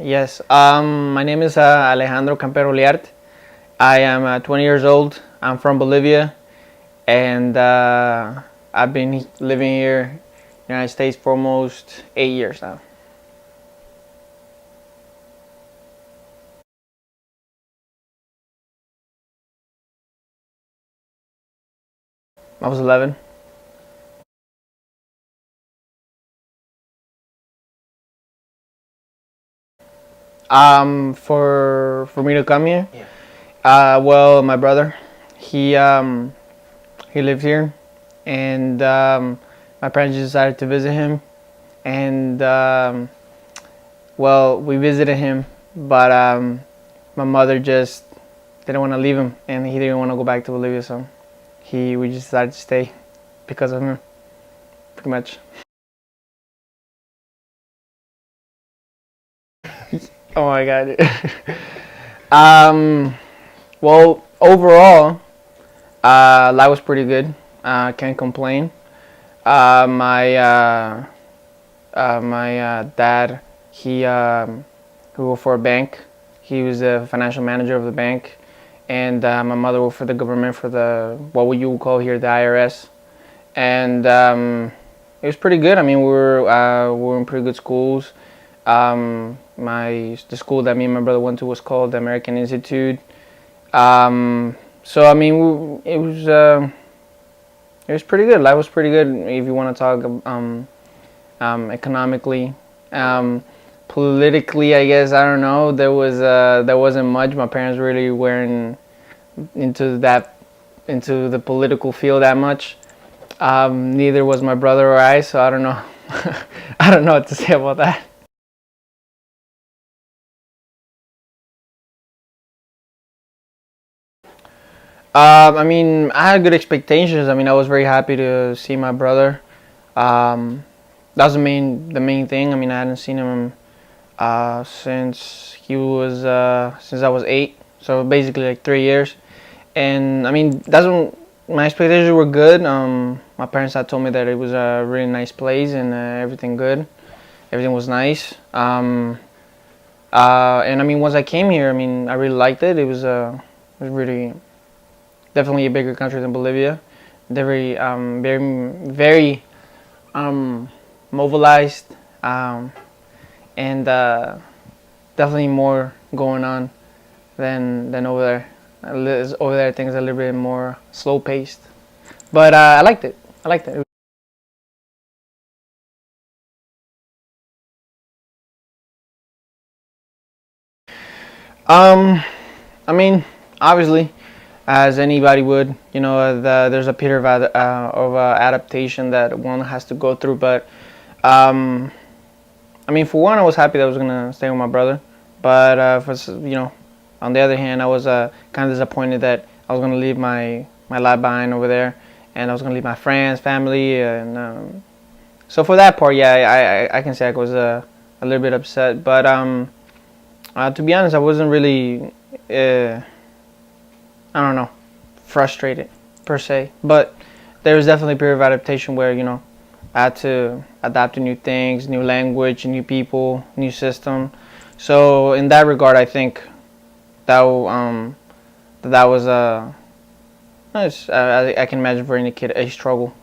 Yes. My name is Alejandro Campero Liart. I am 20 years old. I'm from Bolivia, and I've been living here in the United States for almost 8 years now. I was 11. For me to come here. Yeah. Well, my brother, he um, he lives here, and my parents decided to visit him, and well, we visited him, but my mother just didn't want to leave him, and he didn't want to go back to Bolivia, so we just decided to stay because of him, pretty much. Oh my god. um, well, overall, life was pretty good. Can't complain. My dad, he worked for a bank. He was the financial manager of the bank, and my mother worked for the government, for the what would you call here, the IRS. And it was pretty good. I mean, we were in pretty good schools. The school that me and my brother went to was called the American Institute. So I mean, it was pretty good. Life was pretty good if you want to talk economically. Politically, I guess, I don't know. There wasn't much. My parents really weren't into the political field that much. Neither was my brother or I. So I don't know. I don't know what to say about that. I mean, I had good expectations. I mean, I was very happy to see my brother. That was the main thing. I mean, I hadn't seen him since I was 8, so basically like 3 years. And I mean, my expectations were good. My parents had told me that it was a really nice place and everything good. Everything was nice. And I mean, once I came here, I mean, I really liked it. It was really definitely a bigger country than Bolivia. They're very mobilized, and definitely more going on than over there. Over there, things are a little bit more slow paced, but I liked it. I liked it. Um, I mean, obviously, as anybody would, there's a period of adaptation that one has to go through. But um, I mean, for one, I was happy that I was gonna stay with my brother. But on the other hand, I was kind of disappointed that I was gonna leave my life behind over there, and I was gonna leave my friends, family, and so for that part, yeah, I can say I was a little bit upset. But to be honest, I wasn't really. I don't know, frustrated per se. But there was definitely a period of adaptation where I had to adapt to new things, new language, new people, new system. So in that regard, I think that was I can imagine for any kid a struggle,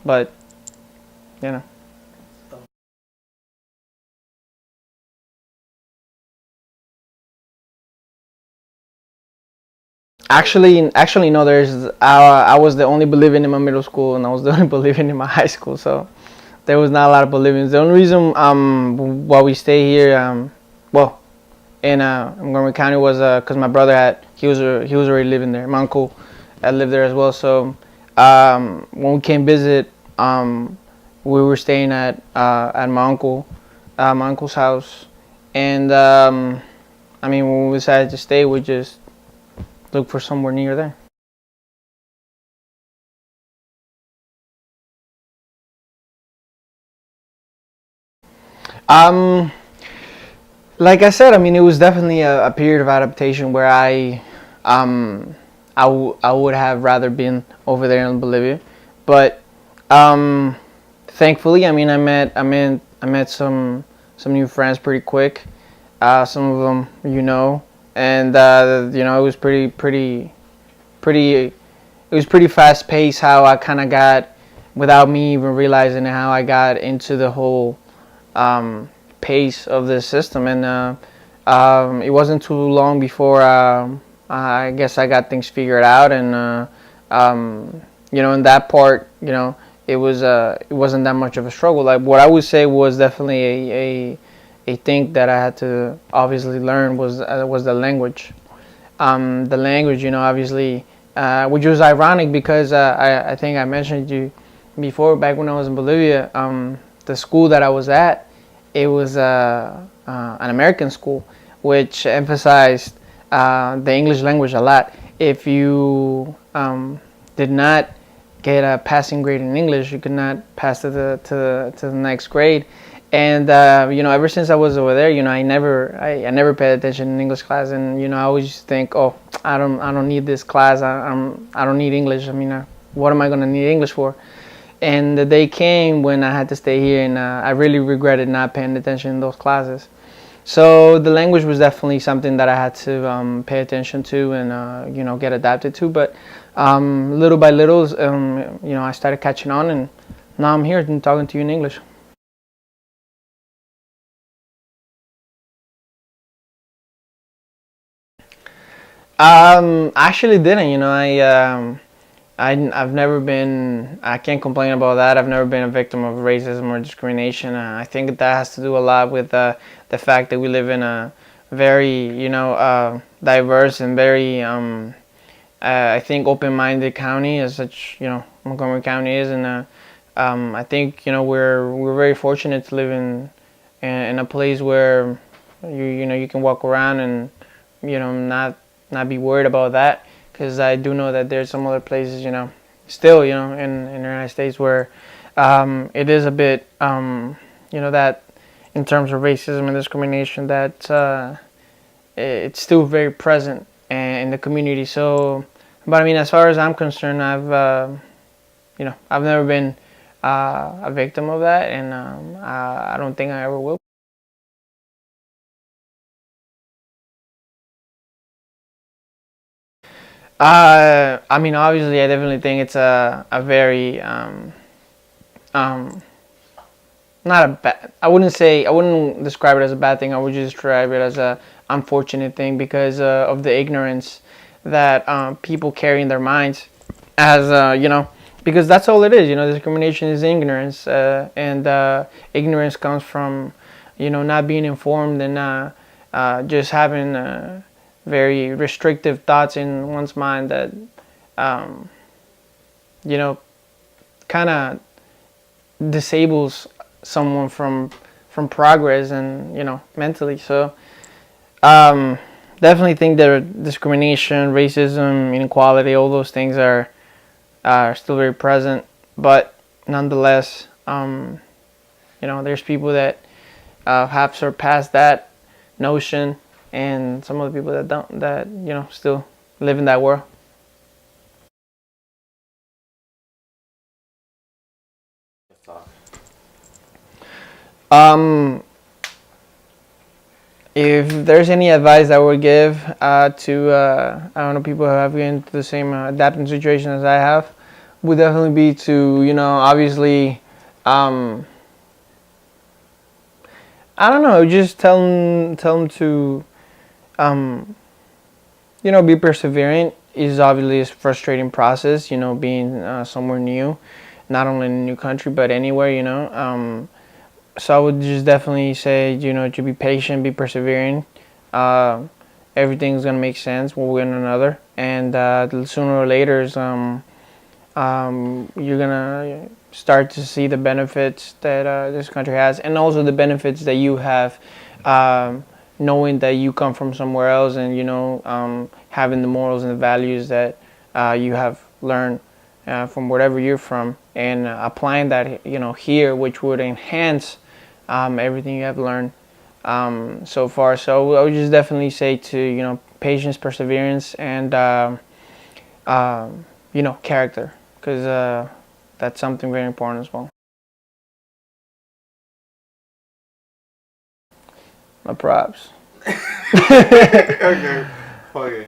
but you know. Actually, no. I was the only Bolivian in my middle school, and I was the only Bolivian in my high school. So there was not a lot of Bolivians. The only reason why we stay here well in Montgomery County was because my brother he was already living there. My uncle had lived there as well. So when we came visit, we were staying at my uncle's house, and I mean, when we decided to stay, we just looked for somewhere near there. Um, like I said, I mean, it was definitely a period of adaptation where um, I would have rather been over there in Bolivia, but um, thankfully, I mean, I met some new friends pretty quick. Some of them, and it was pretty. It was pretty fast paced how I kind of got, without me even realizing it, how I got into the whole pace of the system. And it wasn't too long before I guess I got things figured out. And in that part, it wasn't that much of a struggle. Like, what I would say was definitely a thing that I had to obviously learn was the language. The language, obviously, which was ironic because I think I mentioned to you before, back when I was in Bolivia, the school that I was at, it was an American school, which emphasized the English language a lot. If you did not get a passing grade in English, you could not pass to the next grade. And ever since I was over there, I never paid attention in English class, and I always think, oh, I don't need this class. I don't need English. I mean, what am I gonna need English for? And the day came when I had to stay here, and I really regretted not paying attention in those classes. So the language was definitely something that I had to pay attention to and get adapted to. But little by little, I started catching on, and now I'm here and talking to you in English. I actually didn't. I've never been. I can't complain about that. I've never been a victim of racism or discrimination. I think that has to do a lot with the fact that we live in a very, diverse and very, I think, open-minded county, as such. Montgomery County is, and I think we're very fortunate to live in a place where you can walk around and not be worried about that, because I do know that there's some other places, still, in the United States where it is a bit, that in terms of racism and discrimination, that it's still very present in the community. So, but I mean, as far as I'm concerned, I've never been a victim of that, and I don't think I ever will. I mean, obviously, I definitely think it's a very um, not a bad. I wouldn't describe it as a bad thing. I would just describe it as a unfortunate thing because of the ignorance that people carry in their minds, as because that's all it is. Discrimination is ignorance, and ignorance comes from not being informed and just having very restrictive thoughts in one's mind that um, you know kind of disables someone from progress and mentally. So um, definitely think that discrimination, racism, inequality, all those things are still very present, but nonetheless, there's people that have surpassed that notion, and some of the people that don't, that still live in that world. Um, if there's any advice I would give to I don't know, people who have been into the same adapting situation as I have, would definitely be to obviously um, I don't know, just tell them to um, be perseverant. Is obviously a frustrating process, being somewhere new, not only in a new country but anywhere, so I would just definitely say, to be patient, be persevering. Uh, Everything's gonna make sense one way or another, and sooner or later, you're gonna start to see the benefits that this country has, and also the benefits that you have, knowing that you come from somewhere else, and having the morals and the values that you have learned from wherever you're from, and applying that here, which would enhance everything you have learned so far. So I would just definitely say to patience, perseverance, and character, because that's something very important as well. My props. Okay. Okay.